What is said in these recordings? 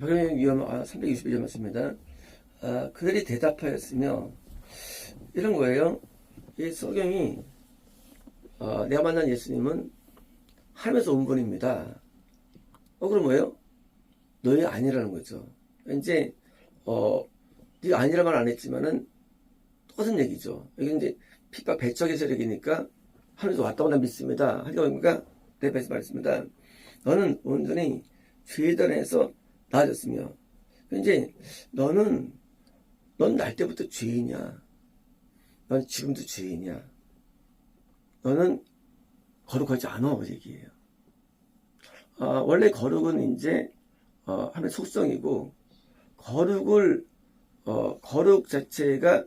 박영영 위원 321절 맞습니다. 그들이 대답하였으며 이런 거예요. 이 성경이 내가 만난 예수님은 하늘에서 온 분입니다. 그럼 뭐예요? 너희 아니라는 거죠. 이제 네가 아니라 말 안 했지만은 똑같은 얘기죠. 여기 이제 핍박 배척의 세력이니까 하늘에서 왔다고 난 믿습니다. 하니까 내 뱉어 말했습니다. 너는 온전히 죄단에서 나아졌으며 이제 넌 날 때부터 죄인이야. 넌 지금도 죄인이야. 너는 거룩하지 않아. 얘기해요. 원래 거룩은 이제 하나의 속성이고 거룩 자체가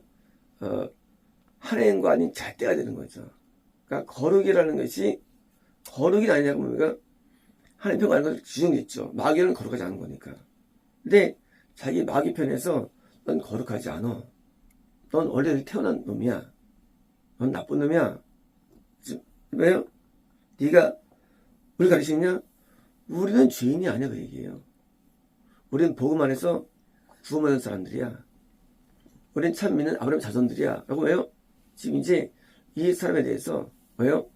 하나님과 아닌 잣대가 되는 거죠. 그러니까 거룩이라는 것이 거룩이 아니냐고 뭡니까? 하나님 편가는 것을 규정했죠. 마귀는 거룩하지 않은 거니까. 근데 자기 마귀 편에서 넌 거룩하지 않아. 넌 원래 태어난 놈이야. 넌 나쁜 놈이야. 왜요? 네가 우리 가르치냐? 우리는 죄인이 아니야 그 얘기예요. 우리는 복음 안에서 구원받은 사람들이야. 우리는 참 믿는 아브라함 자손들이야. 라고 왜요? 지금 이제 이 사람에 대해서 왜요?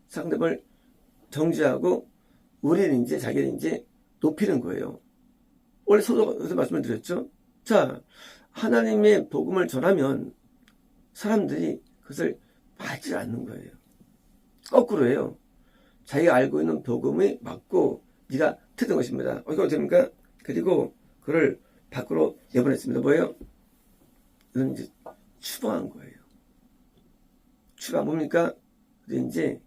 상대방을 정죄하고 우리는 이제 자기를 이제 높이는 거예요. 원래 서두에서 말씀을 드렸죠. 자, 하나님의 복음을 전하면 사람들이 그것을 받지 않는 거예요. 거꾸로예요. 자기가 알고 있는 복음이 맞고 네가 틀린 것입니다. 이거 어떻게 됩니까? 그리고 그를 밖으로 내보냈습니다. 뭐예요? 이건 이제 추방한 거예요. 추방 뭡니까? 이제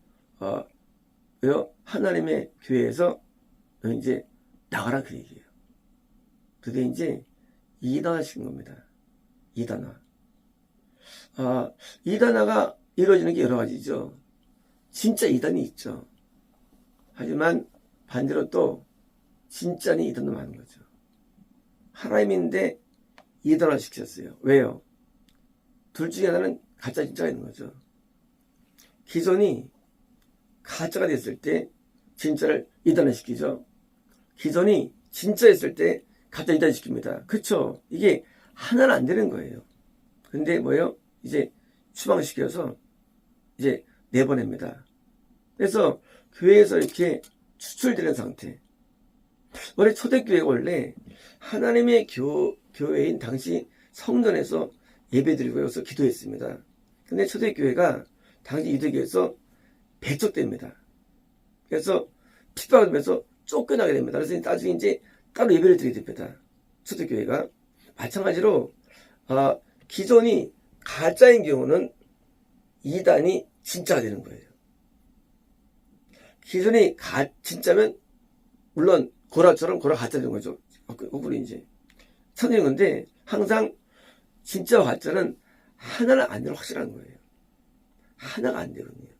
왜요? 하나님의 교회에서 이제 나가라 그 얘기예요. 그게 이제 이단화 시킨 겁니다. 이단화. 이단화가 이루어지는 게 여러 가지죠. 진짜 이단이 있죠. 하지만 반대로 또 진짜니 이단도 많은 거죠. 하나님인데 이단화 시켰어요. 왜요? 둘 중에 하나는 가짜 진짜가 있는 거죠. 기존이 가짜가 됐을 때 진짜를 이단화 시키죠. 기존이 진짜였을 때 가짜 이단 시킵니다. 그쵸? 이게 하나는 안 되는 거예요. 근데 뭐예요? 이제 추방시켜서 이제 내보냅니다. 그래서 교회에서 이렇게 추출되는 상태. 원래 초대교회가 원래 하나님의 교회인 당시 성전에서 예배드리고 여기서 기도했습니다. 근데 초대교회가 당시 유대교에서 배척됩니다. 그래서 핍박하면서 쫓겨나게 됩니다. 그래서 나중에 이제 따로 예배를 드리게 됩니다. 초대교회가. 마찬가지로 기존이 가짜인 경우는 이단이 진짜가 되는 거예요. 기존이 진짜면 물론 고라처럼 고라 가짜 되는 거죠. 거꾸로 이제 천일인 건데 항상 진짜와 가짜는 하나는 안 되는 확실한 거예요. 하나가 안 되거든요.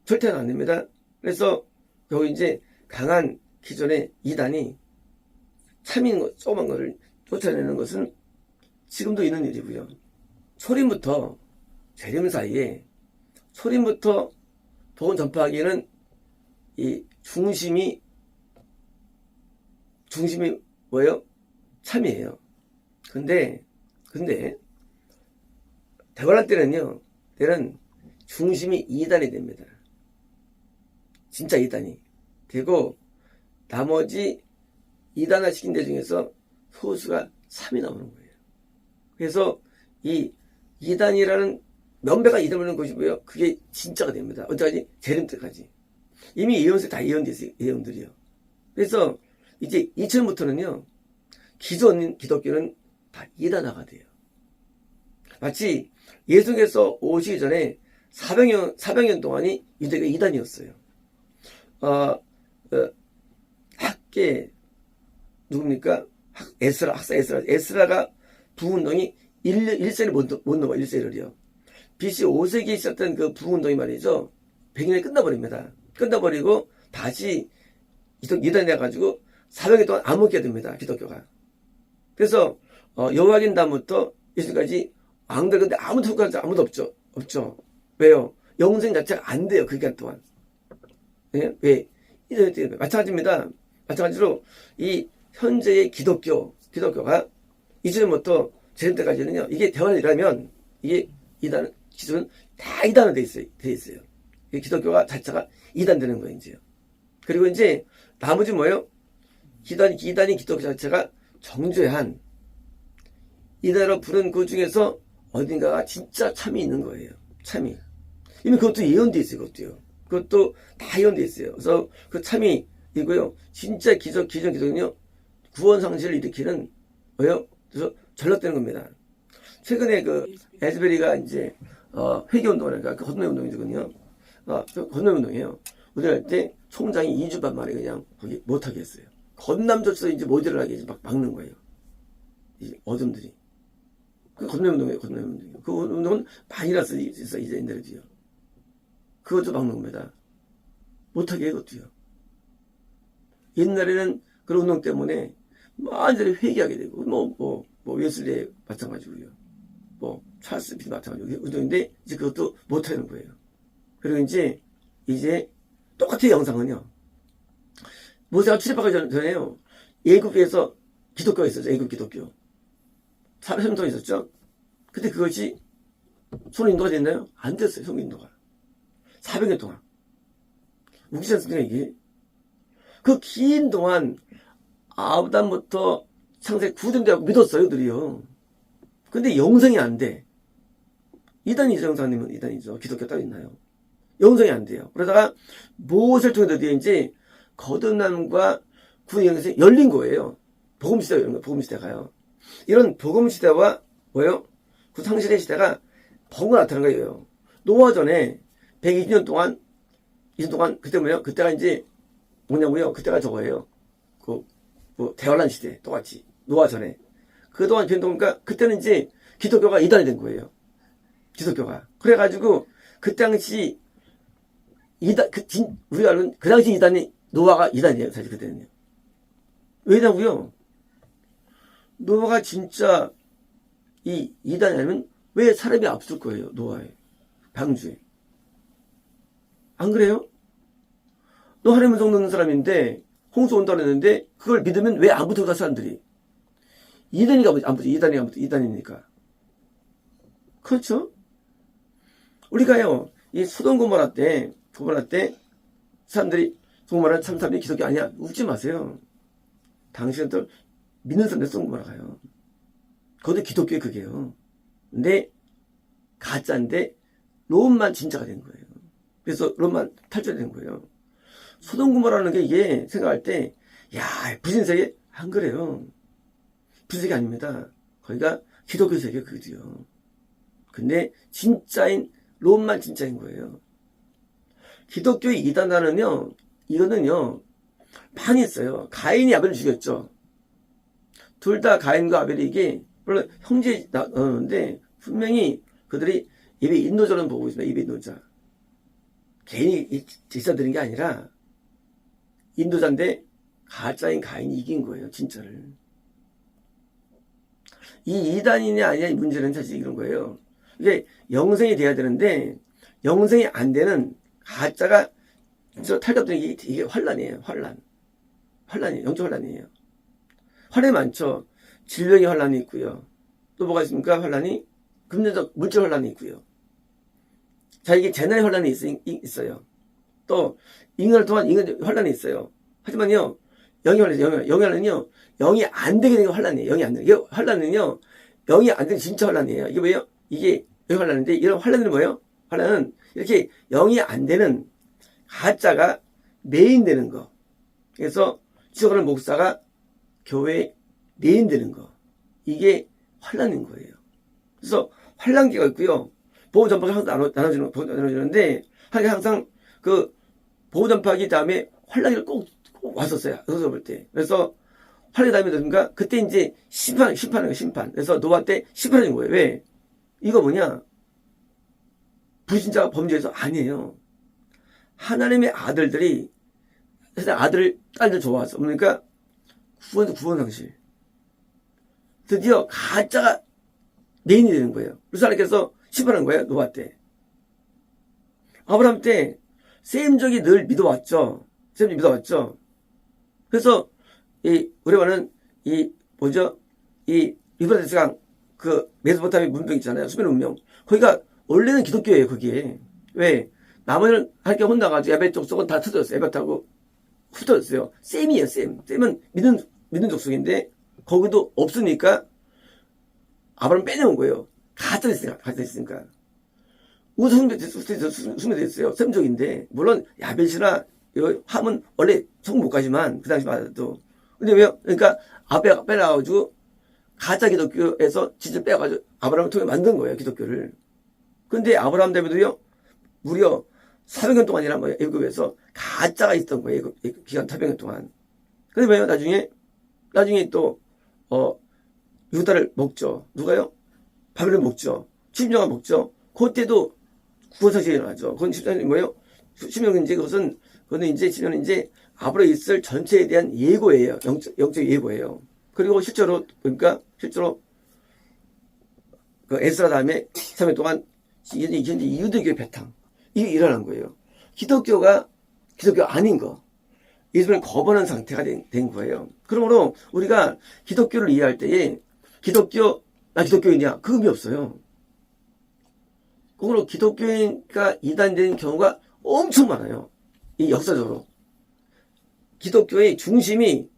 절대는 안 됩니다. 그래서 여기 이제 강한 기존의 이단이 참인 것, 조그만 거를 쫓아내는 것은 지금도 있는 일이고요. 소림부터 재림 사이에 소림부터 복음 전파하기에는 이 중심이 뭐예요? 참이에요. 근데 대관할 때는 중심이 2단이 됩니다. 진짜 2단이 되고 나머지 2단화 시킨 데 중에서 소수가 3이 나오는 거예요. 그래서 이 2단이라는 면배가 이름하는 것이고요. 그게 진짜가 됩니다. 언제까지? 재림 때까지. 이미 예언서에 다 예언됐어요. 예언들이요. 그래서 이제 2000년부터는요. 기존 기독교는 다 2단화가 돼요. 마치 예수께서 오시기 전에 400년 동안이 유대가 2단이었어요. 학계 누굽니까? 학사 에스라가 부운동이 1세를 못 넘어 1세를요. BC 5세기에 시작된 그 부운동이 말이죠. 100년에 끝나버립니다. 끝나버리고 다시 이단이 돼가지고 400년 동안 암흑기가 됩니다. 기독교가. 그래서 여호와긴 다음부터 예수까지 왕들 근데 아무도 효과가 아무도 없죠. 왜요? 영생 자체가 안 돼요. 그 기간 동안. 왜? 마찬가지입니다. 마찬가지로 이 현재의 기독교가 이전부터 지금 때까지는요, 이게 대환이라면, 이게 이단, 기존은 다 이단으로 돼 있어요. 기독교가 자체가 이단되는 거예요, 이제요. 그리고 이제, 나머지 뭐예요? 이단이 기독교 자체가 정죄한, 이단으로 부른 그 중에서 어딘가가 진짜 참이 있는 거예요. 참이. 이미 그것도 예언돼 있어요, 그것도요. 그것도 다 예언돼 있어요. 그래서 그 참이 이고요. 진짜 기존 기독은요, 구원 상실을 일으키는, 뭐예요? 그래서 전락되는 겁니다. 최근에 그 에즈베리가 이제 회개운동을 하니까 그 건너의 운동이거든요. 건너의 운동이에요. 운동할 때 총장이 2주 반 만에 그냥 거기 못하게 했어요. 건남조차도 이제 모델을 하게 막 막는 거예요. 이 어둠들이. 그 건너의 운동이에요. 건너의 운동이에요. 그 운동은 많이 났어요. 이제 옛날에도요. 그것도 막는 겁니다. 못하게 해, 그것도요. 옛날에는 그런 운동 때문에 완전히 회개하게 되고, 웨슬리 마찬가지고요. 찰스 피 마찬가지고 운동인데, 이제 그것도 못하는 거예요. 그리고 이제 똑같은 영상은요. 모세가 출애굽하기 전에요. 애굽에서 기독교가 있었죠. 애굽 기독교. 400년 동안 있었죠. 근데 그것이 손인도가 됐나요? 안 됐어요. 손인도가. 400년 동안. 웃기지 않습니까, 이게? 그 긴 동안 아브람부터 창세 구정되고 믿었어요, 그들이요. 근데 영성이 안 돼. 이단이죠, 영사님은 이단이죠. 기독교 따로 있나요? 영성이 안 돼요. 그러다가 모세를 통해서 이제 거듭남과 구원의 영성이 열린 거예요. 복음시대가 열린 거예요, 복음시대가요. 이런 복음시대와 뭐예요? 그 상실의 시대가 번거 나타난 거예요. 노아 전에 120년 동안, 그때 뭐예요? 그때가 이제 뭐냐고요? 그때가 저거예요. 대환란 시대, 똑같이. 노아 전에. 그동안 변동니까 그때는 이제 기독교가 이단이 된 거예요. 기독교가. 그래가지고, 그 당시, 우리가 아는 그 당시 이단이, 노아가 이단이에요, 사실 그때는요. 왜냐고요? 노아가 진짜 이 이단이 아니면 왜 사람이 없을 거예요, 노아에. 방주에. 안 그래요? 너 하나님을 믿는 사람인데 홍수 온다고 했는데 그걸 믿으면 왜 안 붙어가 사람들이? 이단이가 안 붙어. 이단이니까. 그렇죠? 우리가요, 이 소돔 고모라 때 사람들이 고모라는 참 사람이 기독교 아니야. 웃지 마세요. 당신들 믿는 사람들 소돔 고모라 가요. 그것도 기독교의 그게요. 근데 가짜인데 롬만 진짜가 된 거예요. 그래서 롬만 탈출된 거예요. 소돔 고모라는 게 이게 생각할 때, 야, 부신세계 안 그래요. 부신세계 아닙니다. 거기가 기독교 세계 그거지요. 근데 진짜인 롬만 진짜인 거예요. 기독교의 이단단은요, 이거는요, 많이 있어요. 가인이 아벨을 죽였죠. 둘 다 가인과 아벨이 이게 물론 형제인데 분명히 그들이 입에 인도자는 보고 있습니다. 입에 인도자. 괜히 제사드린 게 아니라 인도자인데 가짜인 가인이 이긴 거예요. 진짜를. 이 이단이냐 아니냐 이 문제는 사실 이런 거예요. 이게 영생이 돼야 되는데 영생이 안 되는 가짜가 탈갑되는 이게 환란이에요. 환란이에요. 영적 환란이에요. 환란이 많죠. 질병의 환란이 있고요. 또 뭐가 있습니까? 환란이 금전적 물질 환란이 있고요. 자, 이게 재난의 환란이 있어요. 또 인간을 통한 인간 환란이 있어요. 하지만요, 영이 환란은요, 영이 안 되게 되는 게 환란이에요. 영이 안 되는. 이게 환란은요, 영이 안 되는 진짜 환란이에요. 이게 뭐예요? 이게 영이 환란인데 이런 환란은 뭐예요? 환란은 이렇게 영이 안 되는 가짜가 메인되는 거. 그래서 지적하는 목사가 교회에 메인되는 거. 이게 환란인 거예요. 그래서 환란기가 있고요. 보호전파가 항상 나눠주는데 항상 그 보호전파기 다음에 환란기를 꼭 왔었어요. 여기서 볼 때. 그래서 환란기 다음에 되니까 그때 이제 심판하는 거예요. 심판. 그래서 노아 때 심판하는 거예요. 왜? 이거 뭐냐? 불신자가 범죄해서 아니에요. 하나님의 아들들이 세상 딸들 좋아서 그러니까 구원 상실. 드디어 가짜가 메인이 되는 거예요. 그래서 하나님께서 심판한 거예요. 노아 때. 아브라함 때 셈족이 늘 믿어왔죠. 그래서 우리와는 이 뭐죠? 이 유브라데스 강 그 메소포타미아 문명 있잖아요. 수메르 문명. 거기가 원래는 기독교예요. 거기에. 왜? 나머지는 할 게 혼나가지고 야베 족속은 다 터졌어요. 에바타고 흩어졌어요. 셈이에요. 셈. 셈은 믿는 족속인데 거기도 없으니까 아브라함 빼내온 거예요. 가짜 있으니까. 우선 수매됐어요. 셈족인데 물론 야벳이나 함은 원래 성 못 가지만 그 당시 말도. 근데 왜요? 그러니까 앞에 빼놔가지고 가짜 기독교에서 진짜 빼가지고 아브라함을 통해 만든 거예요. 기독교를. 근데 아브라함 때문에도요 무려 400년 동안이란 거예요. 애굽에서 가짜가 있던 거예요. 기간 400년 동안. 근데 왜요? 나중에 또 유다를 먹죠. 누가요? 바벨론 먹죠. 70년간 먹죠. 그때도 구원사실이 일어나죠. 그건 10년이 뭐예요? 10년은 이제 그거는 이제 10년은 이제 앞으로 있을 전체에 대한 예고예요. 영적 예고예요. 그리고 실제로 그 에스라 다음에 3년 동안 현재 유대교의 배탕 이게 일어난 거예요. 기독교 아닌 거. 예수님을 거부하는 상태가 된 거예요. 그러므로 우리가 기독교를 이해할 때에 나 기독교인이야. 그 의미 없어요. 그걸로 기독교인과 이단되는 경우가 엄청 많아요. 이 역사적으로. 기독교의 중심이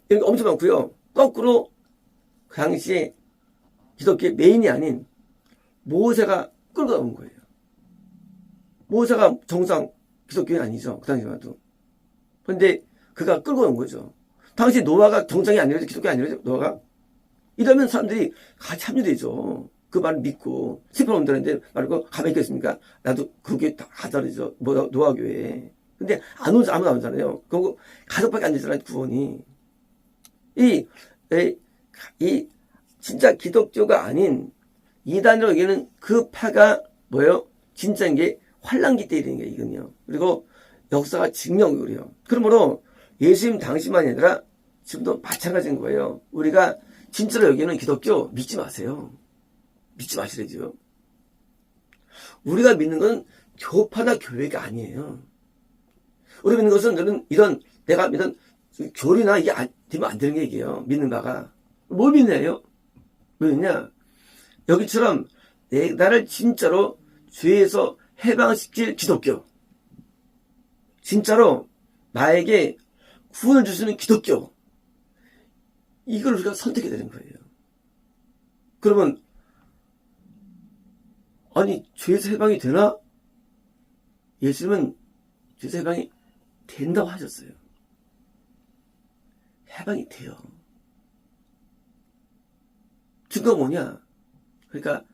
이런 게 엄청 많고요. 거꾸로 그 당시에 기독교의 메인이 아닌 모세가 끌고 나온 거예요. 모세가 정상 기독교인 아니죠. 그 당시만 해도. 그런데 그가 끌고 온 거죠. 당시 노아가 정상이 아니라서 기독교 아니라서 노아가. 이러면 사람들이 같이 합류되죠. 그 말을 믿고 슬퍼 온다는데 말고 가만히 있겠습니까? 나도 그게 다 가자르죠. 노아교회. 근데 아무도 안 오잖아요. 그리고 가족밖에 안 되잖아요. 구원이. 이 진짜 기독교가 아닌 이단으로 여기는 그 파가 뭐예요? 진짜인 게 환란기 때 일어난 게 이거든요. 그리고 역사가 증명이 그래요. 그러므로 예수님 당시만이 아니라 지금도 마찬가지인 거예요. 우리가 진짜로 여기는 기독교 믿지 마세요. 믿지 마시래죠. 우리가 믿는 건 교파나 교회가 아니에요. 우리가 믿는 것은 내가 믿는 교리나 이게 되면 안 되는 게 얘기예요. 믿는 바가. 뭘 믿냐요? 왜 믿냐? 여기처럼 나를 진짜로 죄에서 해방시킬 기독교. 진짜로 나에게 구원을 줄 수 있는 기독교. 이걸 우리가 선택해야 되는 거예요. 그러면 아니 죄에서 해방이 되나? 예수님은 죄에서 해방이 된다고 하셨어요. 해방이 돼요. 증거가 뭐냐? 그러니까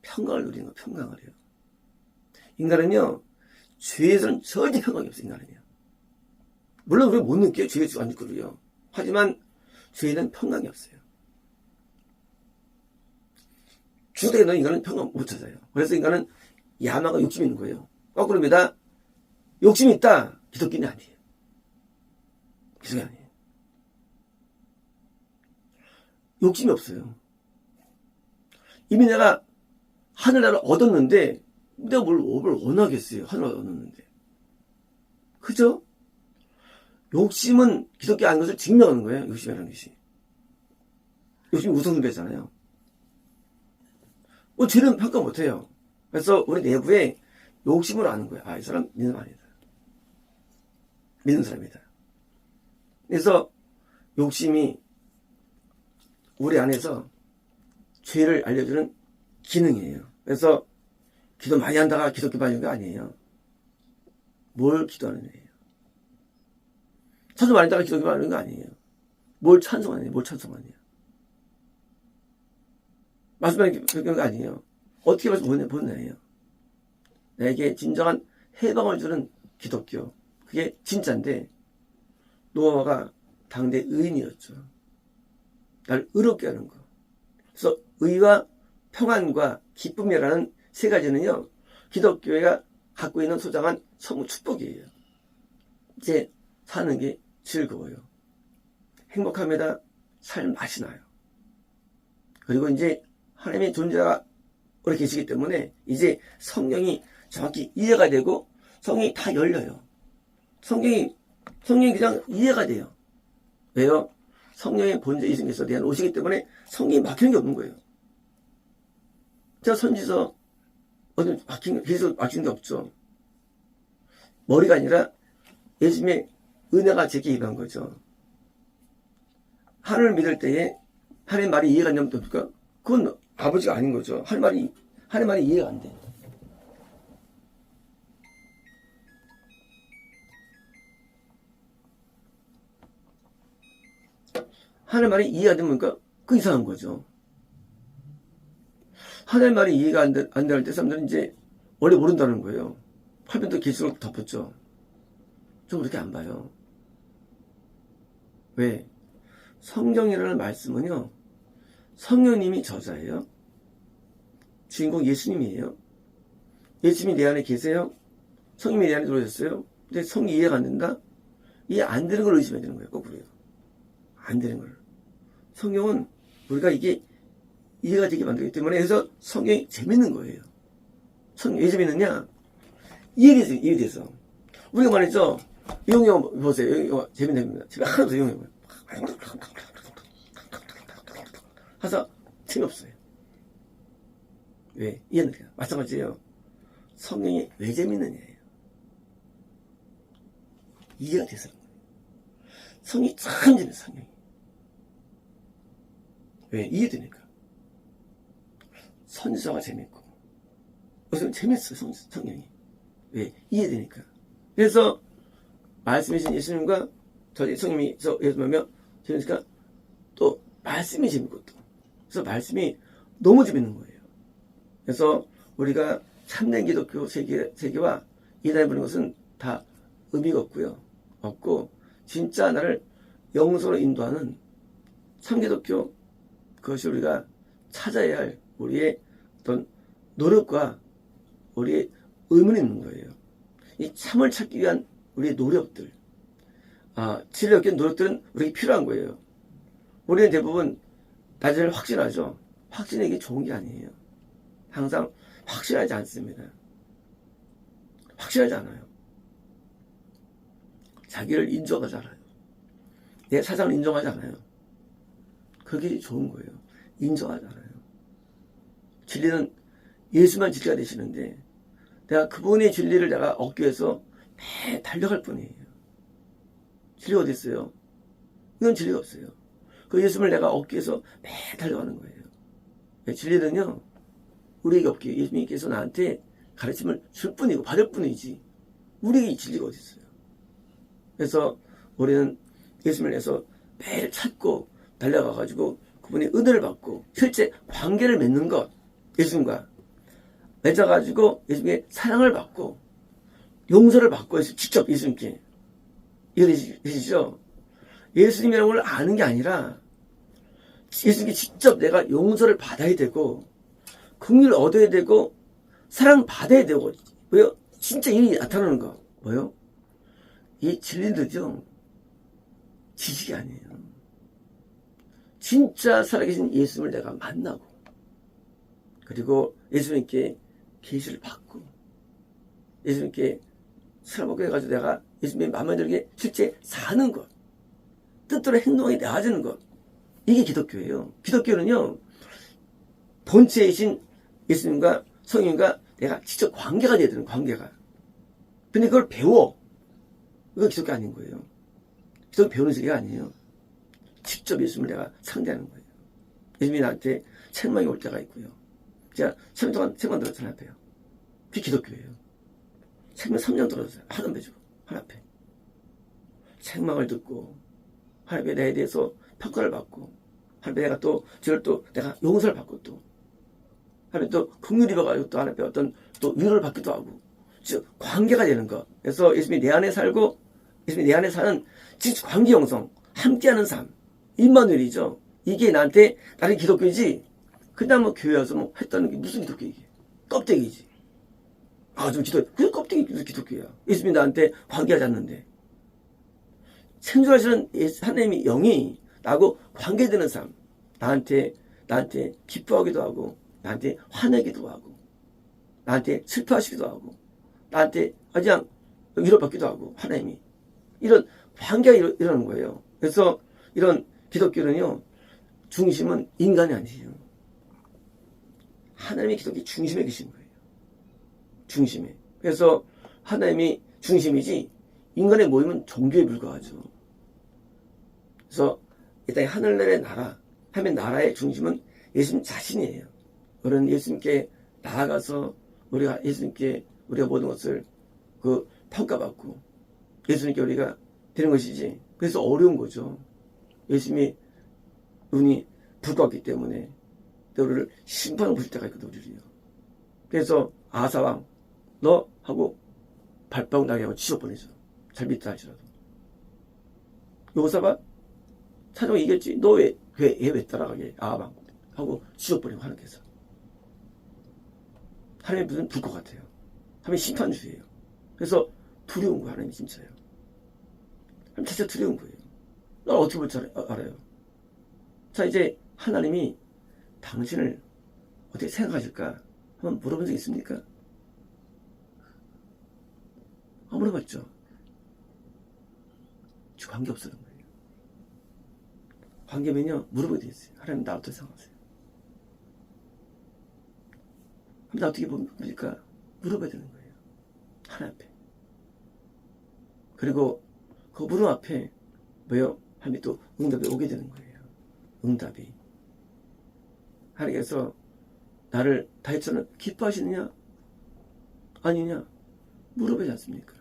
평강을 누리는 거, 평강을 해요. 인간은요, 죄에서는 절대 평강이 없어요, 인간은요. 물론 우리가 못 느껴요, 죄에서 안 느껴요. 하지만 죄에는 평강이 없어요. 주되는 인간은 평강 못 찾아요. 그래서 인간은 야망과 욕심이 있는 거예요. 거꾸로입니다. 욕심이 있다. 기독교는 아니에요. 기독이 아니에요. 욕심이 없어요. 이미 내가 하늘나라를 얻었는데 내가 뭘 원하겠어요. 하늘나라를 얻었는데. 그죠? 욕심은 기독교 아닌 것을 증명하는 거예요. 욕심이라는 것이. 욕심이 우선순위잖아요. 죄는 평가 못해요. 그래서 우리 내부에 욕심을 아는 거예요. 이 사람 믿는 사람 아니다. 믿는 사람이다. 그래서 욕심이 우리 안에서 죄를 알려주는 기능이에요. 그래서 기도 많이 한다가 기독교 받는 게 아니에요. 뭘 기도하는 거예요. 찬송 많이 한다가 기독교 받는 거 아니에요. 뭘 찬송하느냐, 뭘 찬송하느냐. 말씀하는 게 아니에요. 어떻게 봐서 보느냐예요. 나에게 진정한 해방을 주는 기독교. 그게 진짜인데 노아가 당대 의인이었죠. 나를 의롭게 하는 거. 그래서 의와 평안과 기쁨이라는 세 가지는요. 기독교회가 갖고 있는 소장한 선무 축복이에요. 이제 사는 게 즐거워요. 행복합니다. 삶 맛이 나요. 그리고 이제 하나님의 존재가 우리 계시기 때문에 이제 성령이 정확히 이해가 되고 성령이 다 열려요. 성령이 그냥 이해가 돼요. 왜요? 성령의 본체 예수님께서 내 안에 오시기 때문에 성령이 막히는 게 없는 거예요. 자, 선지서 어디 계속 막히는 게 없죠. 머리가 아니라 예수님의 은혜가 제게 임한 거죠. 하나님을 믿을 때에 하나님 말이 이해가 안 되면 어떡합니까? 그건 아버지가 아닌 거죠. 하나님 말이 이해가 안 돼. 하나님 말이 이해가 안 되면 그 이상한 거죠. 하나님 말이 이해가 안 될 때 사람들은 이제 원래 모른다는 거예요. 팔면도 계시록 덮었죠. 좀 그렇게 안 봐요. 왜? 성경이라는 말씀은요, 성령님이 저자예요. 주인공 예수님이에요. 예수님이 내 안에 계세요. 성령님이 내 안에 들어오셨어요. 근데 성이 이해가 안 된다? 이해 안 되는 걸 의심해야 되는 거예요. 거꾸로요. 안 되는 걸. 성경은 우리가 이게 이해가 되게 만들기 때문에 그래서 성경이 재밌는 거예요. 성경이 왜 재밌느냐? 이해돼서. 우리가 말이죠. 이용 영화 보세요. 이용 영화 재밌습니다. 집에 하나도 이용 영화. 하서 재미없어요. 왜? 이해는 마찬가지예요. 성경이 왜 재밌느냐예요. 이해가 돼서. 성이 참 재밌어요. 성경이. 왜? 이해되니까. 선지서가 재밌고. 무슨 재밌어요. 성경이. 왜? 이해되니까. 그래서 말씀이신 예수님과 저희 성님이 예수님이며 재밌으니까 또 말씀이 재밌고 또. 그래서 말씀이 너무 재밌는 거예요. 그래서 우리가 참된 기독교 세계와 이단해버리는 것은 다 의미가 없고 진짜 나를 영성으로 인도하는 참기독교 그것이 우리가 찾아야 할 우리의 어떤 노력과 우리의 의문이 있는 거예요. 이 참을 찾기 위한 우리의 노력들, 진리를 얻기 위한 노력들은 우리에게 필요한 거예요. 우리는 대부분 나중에 확신하죠. 확신이 이게 좋은 게 아니에요. 항상 확신하지 않습니다. 확신하지 않아요. 자기를 인정하지 않아요. 내 사상을 인정하지 않아요. 그게 좋은 거예요. 인정하지 않아요. 진리는 예수만 진리가 되시는데 내가 그분의 진리를 내가 얻기 위해서 매 달려갈 뿐이에요. 진리가 어디 있어요? 이건 진리가 없어요. 그 예수를 내가 얻기 위해서 매 달려가는 거예요. 진리는요, 우리에게 없기에 예수님께서 나한테 가르침을 줄 뿐이고 받을 뿐이지 우리에게 이 진리가 어디 있어요. 그래서 우리는 예수님을 위해서 매일 찾고 달려가가지고 그분의 은혜를 받고 실제 관계를 맺는 것, 예수님과 맺어가지고 예수님의 사랑을 받고 용서를 받고 직접 예수님께 이해되시죠? 예수님이라는 걸 아는 게 아니라 예수님께 직접 내가 용서를 받아야 되고 긍휼을 얻어야 되고 사랑 받아야 되고. 왜요? 진짜 일이 나타나는 거 뭐요? 이 진리들이죠, 지식이 아니에요. 진짜 살아계신 예수님을 내가 만나고 그리고 예수님께 계시를 받고 예수님께 술 먹게 해가지고 내가 예수님의 마음에 들게 실제 사는 것, 뜻대로 행동이 나아지는 것, 이게 기독교예요. 기독교는요, 본체이신 예수님과 성령과 내가 직접 관계가 돼야 되는 관계가. 근데 그걸 배워. 그거 기독교 아닌 거예요. 기독교 배우는 세계가 아니에요. 직접 예수님을 내가 상대하는 거예요. 예수님이 나한테 책망이 올 때가 있고요. 제가 3년 동안 책망 들었잖아요. 앞에요. 그게 기독교예요. 책망 3년 들었어요. 하던 배주고 하나 앞에. 책망을 듣고 하나님의 나에 대해서 평가를 받고 하나님의 내가 또 저를 또 내가 용서를 받고 또 하나님 또 긍휼히 입어가지고 또 하나님의 어떤 또 위로를 받기도 하고 즉 관계가 되는 것. 그래서 예수님이 내 안에 살고 예수님이 내 안에 사는 진짜 관계 형성, 함께하는 삶, 임마누엘이죠. 이게 나한테 나는 기독교이지 그냥 뭐 교회 와서 뭐 했다는 게 무슨 기독교 이게 껍데기지. 좀 그게 껍데기 기독교야. 예수님이 나한테 관계하지 않는데 생존하시는 하나님의 영이 나하고 관계되는 삶, 나한테 기뻐하기도 하고 나한테 화내기도 하고 나한테 슬퍼하시기도 하고 나한테 그냥 위로받기도 하고 하나님이 이런 관계가 이러는 거예요. 그래서 이런 기독교는요, 중심은 인간이 아니에요. 하나님이 기독교 중심에 계신 거예요. 중심에. 그래서 하나님이 중심이지 인간의 모임은 종교에 불과하죠. 그래서 일단 하늘나라의 나라 하면 나라의 중심은 예수님 자신이에요. 우리는 예수님께 나아가서 우리가 예수님께 우리가 모든 것을 평가받고 예수님께 우리가 되는 것이지. 그래서 어려운 거죠. 예수님이 눈이 부도왔기 때문에 우리를 심판을 보실 때가 있거든, 우리를요. 그래서 아사왕 너 하고 발바닥 나게 하고 치워보내죠. 잘 믿다 할지라도. 요사가 사정이 이겼지. 너 얘 왜 따라가게 아방 하고 치워버리고 하나님께서. 하나님의 무슨 불 것 같아요. 하나님 심판주예요. 그래서 두려운 거예요. 하나님이 진짜요. 하나님 진짜 두려운 거예요. 난 어떻게 볼 줄 알아요. 자, 이제 하나님이 당신을 어떻게 생각하실까 한번 물어본 적 있습니까? 안 물어봤죠. 관계없었던 거예요. 관계면요 물어보게 돼 있어요. 하나님 나 어떻게 생각하세요? 나 어떻게 봅니까? 물어봐야 되는 거예요. 하나님 앞에. 그리고 그 물음 앞에 뭐요? 하나님이 또 응답이 오게 되는 거예요. 응답이. 하나님께서 나를 다윗처럼 기뻐하시느냐? 아니냐? 물어보지 않습니까?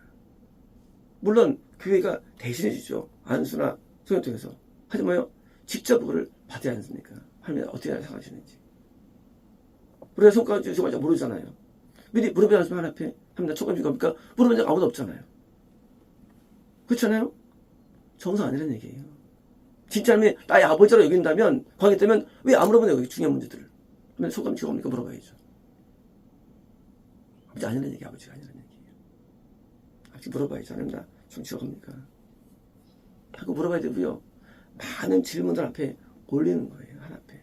물론 교회가 대신해 주죠. 안수나 성경 통해서. 하지만요, 직접 그거를 받아야 않습니까? 하나님 어떻게 생각하시는지. 우리가 손가락 주시고 잘 모르잖아요. 미리 물어보지 않으면 하나님 앞에 하나님 나 촉감 주니까 물어본 적 아무도 없잖아요. 그렇잖아요? 정상 아니라는 얘기예요. 진짜 하나님이 나의 아버지로 여긴다면, 관계 때문에 왜 안 물어보냐, 여기 중요한 문제들을. 그러면 소감 지갑니까? 물어봐야죠. 아버지 아니라는 얘기, 아버지가 아니라는 얘기예요. 아버지 물어봐야죠. 하나님 나 좀 지갑니까? 하고 물어봐야 되고요. 많은 질문들 앞에 올리는 거예요. 하나님 앞에.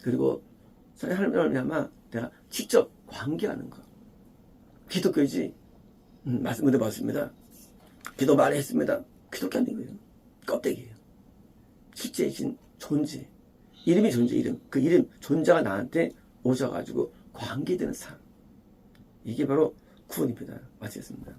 그리고 하나님을 아마 내가 직접 관계하는 거. 기독교이지. 말씀대로 맞습니다. 기도 많이 했습니다. 기독교 아닌 거예요. 껍데기예요. 실제이신 존재. 이름이 존재, 이름. 그 이름, 존재가 나한테 오셔가지고 관계되는 삶. 이게 바로 구원입니다. 마치겠습니다.